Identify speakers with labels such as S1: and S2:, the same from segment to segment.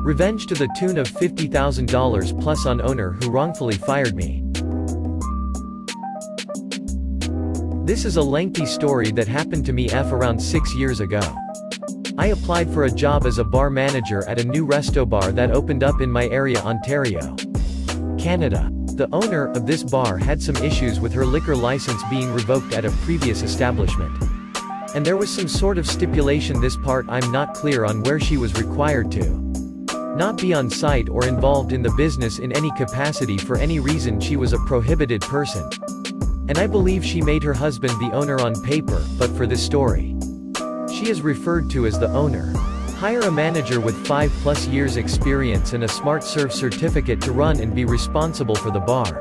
S1: Revenge to the tune of $50,000 plus on owner who wrongfully fired me. This is a lengthy story that happened to me around 6 years ago. I applied for a job as a bar manager at a new resto bar that opened up in my area, Ontario, Canada. The owner of this bar had some issues with her liquor license being revoked at a previous establishment. And there was some sort of stipulation, this part I'm not clear on, where she was required to not be on site or involved in the business in any capacity for any reason. She was a prohibited person. And I believe she made her husband the owner on paper, but for this story, she is referred to as the owner. Hire a manager with 5+ years experience and a Smart Serve certificate to run and be responsible for the bar,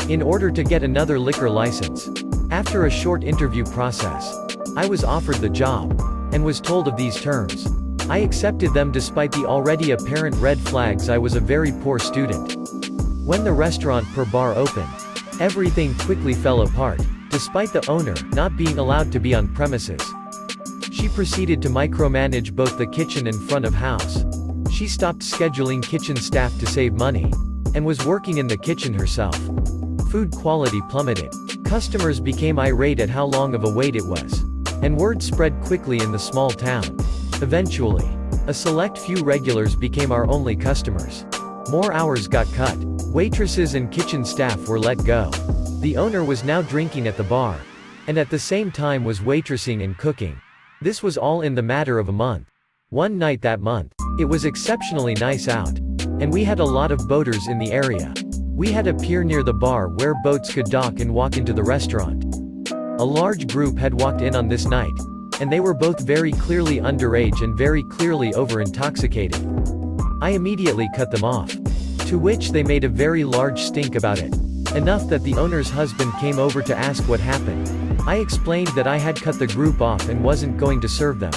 S1: in order to get another liquor license. After a short interview process, I was offered the job, and was told of these terms. I accepted them despite the already apparent red flags. I was a very poor student. When the restaurant per bar opened, everything quickly fell apart, despite the owner not being allowed to be on premises. She proceeded to micromanage both the kitchen and front of house. She stopped scheduling kitchen staff to save money, and was working in the kitchen herself. Food quality plummeted. Customers became irate at how long of a wait it was. And word spread quickly in the small town. Eventually, a select few regulars became our only customers. More hours got cut. Waitresses and kitchen staff were let go. The owner was now drinking at the bar, and at the same time was waitressing and cooking. This was all in the matter of a month. One night that month, it was exceptionally nice out, and we had a lot of boaters in the area. We had a pier near the bar where boats could dock and walk into the restaurant. A large group had walked in on this night, and they were both very clearly underage and very clearly over-intoxicated. I immediately cut them off, to which they made a very large stink about it. Enough that the owner's husband came over to ask what happened. I explained that I had cut the group off and wasn't going to serve them.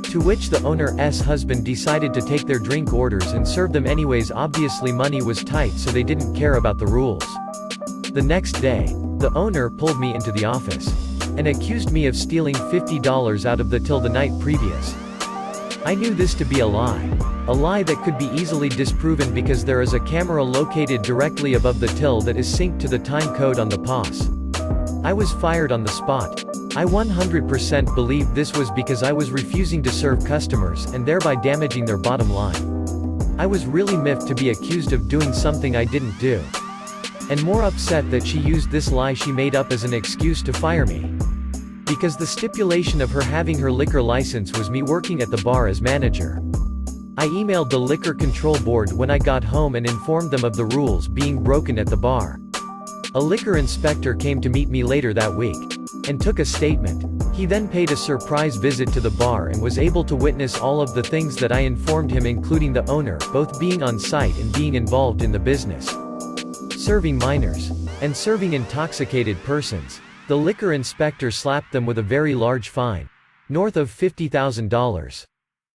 S1: To which the owner's husband decided to take their drink orders and serve them anyways. Obviously money was tight, so they didn't care about the rules. The next day, the owner pulled me into the office, and accused me of stealing $50 out of the till the night previous. I knew this to be a lie that could be easily disproven because there is a camera located directly above the till that is synced to the time code on the POS. I was fired on the spot. I 100% believed this was because I was refusing to serve customers and thereby damaging their bottom line. I was really miffed to be accused of doing something I didn't do, and more upset that she used this lie she made up as an excuse to fire me. Because the stipulation of her having her liquor license was me working at the bar as manager. I emailed the Liquor Control Board when I got home and informed them of the rules being broken at the bar. A liquor inspector came to meet me later that week, and took a statement. He then paid a surprise visit to the bar and was able to witness all of the things that I informed him, including the owner both being on site and being involved in the business, serving minors, and serving intoxicated persons. The liquor inspector slapped them with a very large fine, north of $50,000.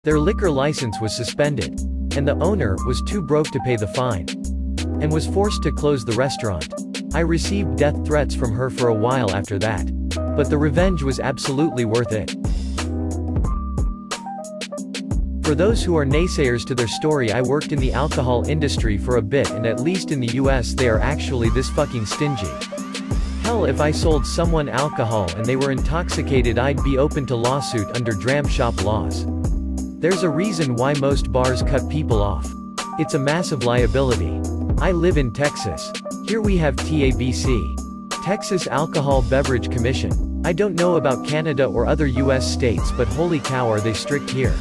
S1: Their liquor license was suspended, and the owner was too broke to pay the fine, and was forced to close the restaurant. I received death threats from her for a while after that, but the revenge was absolutely worth it. For those who are naysayers to their story, I worked in the alcohol industry for a bit, and at least in the US they are actually this fucking stingy. Hell, if I sold someone alcohol and they were intoxicated, I'd be open to lawsuit under dram shop laws. There's a reason why most bars cut people off. It's a massive liability. I live in Texas. Here we have TABC, Texas Alcohol Beverage Commission. I don't know about Canada or other US states, but holy cow are they strict here.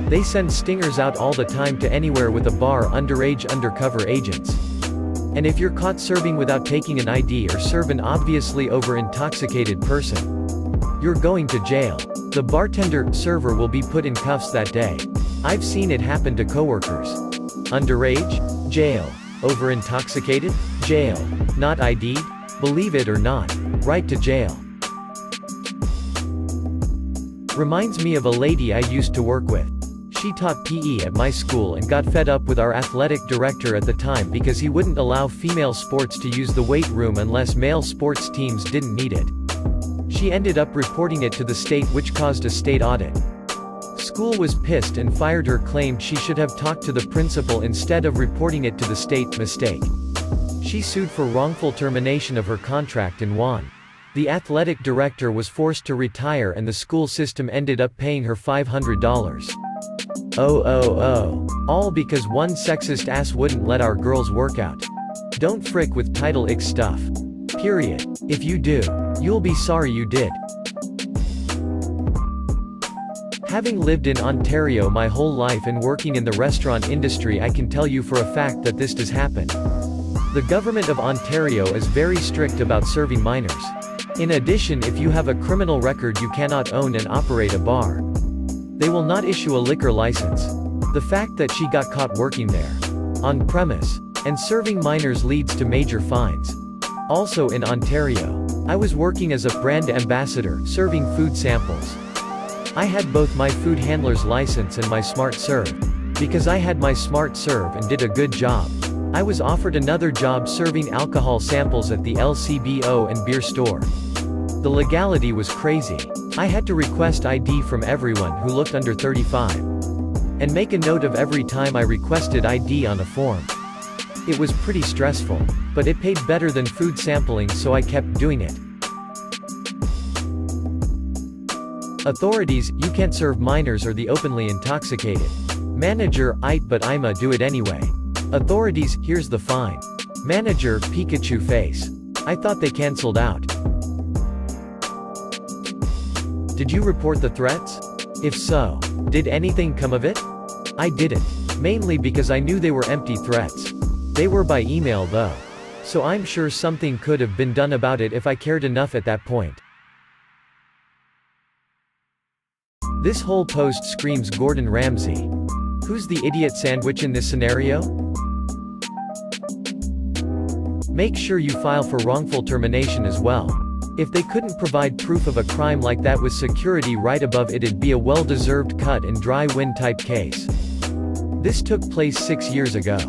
S1: They send stingers out all the time to anywhere with a bar underage undercover agents. And if you're caught serving without taking an ID or serve an obviously over-intoxicated person, you're going to jail. The bartender, server will be put in cuffs that day. I've seen it happen to coworkers. Underage? Jail. Over-intoxicated? Jail. Not ID'd? Believe it or not, right to jail. Reminds me of a lady I used to work with. She taught PE at my school and got fed up with our athletic director at the time because he wouldn't allow female sports to use the weight room unless male sports teams didn't need it. She ended up reporting it to the state, which caused a state audit. School was pissed and fired her, claimed she should have talked to the principal instead of reporting it to the state. Mistake. She sued for wrongful termination of her contract and won. The athletic director was forced to retire and the school system ended up paying her $500. All because one sexist ass wouldn't let our girls work out. Don't frick with Title X stuff. Period. If you do, you'll be sorry you did. Having lived in Ontario my whole life and working in the restaurant industry, I can tell you for a fact that this does happen. The government of Ontario is very strict about serving minors. In addition, if you have a criminal record you cannot own and operate a bar. They will not issue a liquor license. The fact that she got caught working there, on premise, and serving minors leads to major fines. Also in Ontario, I was working as a brand ambassador, serving food samples. I had both my food handler's license and my Smart Serve. Because I had my Smart Serve and did a good job, I was offered another job serving alcohol samples at the LCBO and beer store. The legality was crazy. I had to request ID from everyone who looked under 35. And make a note of every time I requested ID on a form. It was pretty stressful. But it paid better than food sampling, so I kept doing it. Authorities, you can't serve minors or the openly intoxicated. Manager, but I'ma do it anyway. Authorities, here's the fine. Manager, Pikachu face. I thought they cancelled out. Did you report the threats? If so, did anything come of it? I didn't. Mainly because I knew they were empty threats. They were by email though. So I'm sure something could have been done about it if I cared enough at that point. This whole post screams Gordon Ramsay. Who's the idiot sandwich in this scenario? Make sure you file for wrongful termination as well. If they couldn't provide proof of a crime like that with security right above it'd be a well-deserved cut and dry win type case. This took place 6 years ago.